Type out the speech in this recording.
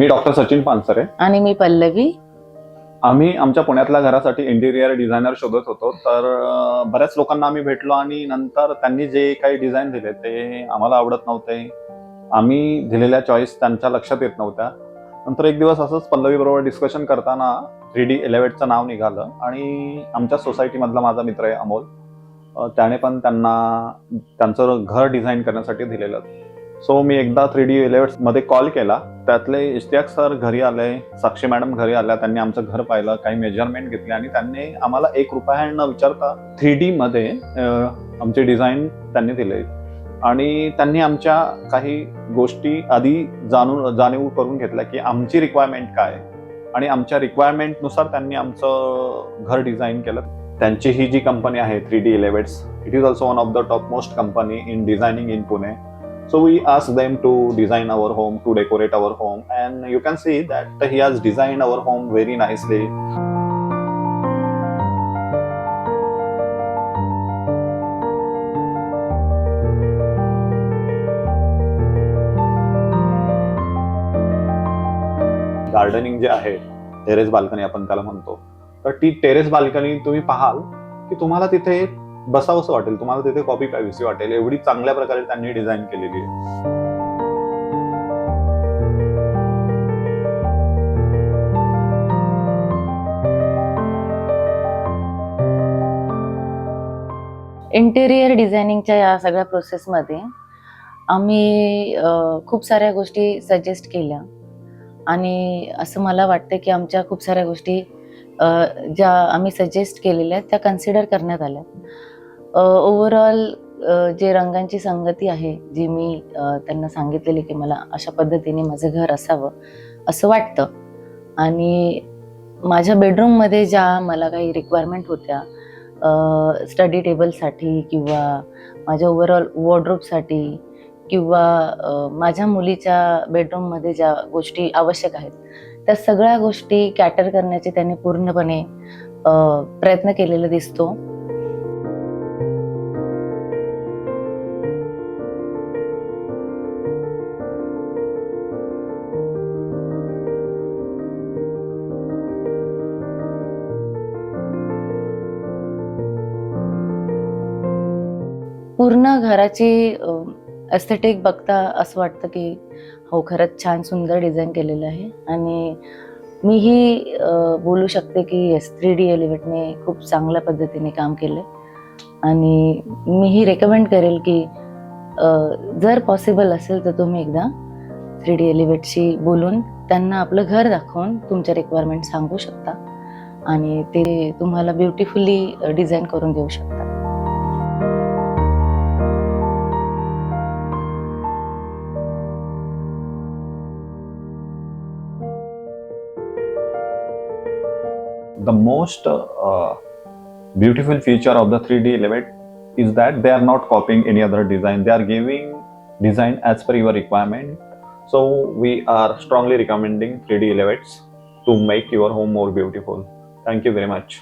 मी doctor Sachin Pansare आणि मी पल्लवी. आम्ही आमच्या पुण्यातल्या घरासाठी इंटिरियर डिझायनर शोधत होतो. तर बऱ्याच लोकांना आम्ही भेटलो आणि नंतर त्यांनी जे काही डिझाईन दिले ते आम्हाला आवडत नव्हते. आम्ही दिलेल्या चॉईस त्यांच्या लक्षात येत नव्हत्या. नंतर एक दिवस असंच पल्लवी बरोबर डिस्कशन करताना 3D एलिव्हेटचं नाव निघालं आणि आमच्या सोसायटीमधला माझा मित्र आहे अमोल, त्याने पण त्यांना त्यांचं घर डिझाईन करण्यासाठी दिलेलं. सो मी एकदा 3D एलिव्हेट्समध्ये कॉल केला. त्यातले इश्तियाक सर घरी आले, साक्षी मॅडम घरी आल्या. त्यांनी आमचं घर पाहिलं, काही मेजरमेंट घेतले आणि त्यांनी आम्हाला ₹1 न विचारता 3D मध्ये आमचे डिझाईन त्यांनी दिले. आणि त्यांनी आमच्या काही गोष्टी आधी जाणीव करून घेतल्या की आमची रिक्वायरमेंट काय आणि आमच्या रिक्वायरमेंटनुसार त्यांनी आमचं घर डिझाईन केलं. त्यांची ही जी कंपनी आहे 3D elevates, it is also one of the top most company in designing in Pune. So we asked them to design our home, to decorate our home, and you can see that he has designed our home very nicely. Gardening जे आहे, terrace balcony आपण त्याला म्हणतो, तर ती terrace balcony तुम्ही पाहाल की तुम्हाला तिथे बसावंसं वाटेल, तुम्हाला तिथे कॉफी प्यावीशी वाटेल, एवढी चांगल्या प्रकारे त्यांनी डिझाईन केलेली आहे. इंटेरियर डिझायनिंगच्या या सगळ्या प्रोसेसमध्ये आम्ही खूप साऱ्या गोष्टी सजेस्ट केल्या आणि असं मला वाटतं की आमच्या खूप साऱ्या गोष्टी ज्या आम्ही सजेस्ट केलेल्या आहेत त्या कन्सिडर करण्यात आल्या. ओव्हरऑल जे रंगांची संगती आहे, जी मी त्यांना सांगितलेली की मला अशा पद्धतीने माझं घर असावं असं वाटतं, आणि माझ्या बेडरूममध्ये ज्या मला काही रिक्वायरमेंट होत्या स्टडी टेबलसाठी किंवा माझ्या ओव्हरऑल वॉर्डरोबसाठी किंवा माझ्या मुलीच्या बेडरूममध्ये ज्या गोष्टी आवश्यक आहेत त्या सगळ्या गोष्टी कॅटर करण्याचे त्यांनी पूर्णपणे प्रयत्न केलेला दिसतो. पूर्ण घराची एस्थेटिक बघता असं वाटतं की हो, खरंच छान सुंदर डिझाईन केलेलं आहे. आणि मीही बोलू शकते की 3D एलिव्हेटने खूप चांगल्या पद्धतीने काम केलं आणि मीही रेकमेंड करेल की जर पॉसिबल असेल तर तुम्ही एकदा 3D एलिव्हेटशी बोलून त्यांना आपलं घर दाखवून तुमच्या रिक्वायरमेंट सांगू शकता आणि ते तुम्हाला ब्युटिफुली डिझाईन करून देऊ शकता. The most beautiful feature of the 3D Elevate is that they are not copying any other design. They are giving design as per your requirement. So we are strongly recommending 3D Elevates to make your home more beautiful. Thank you very much.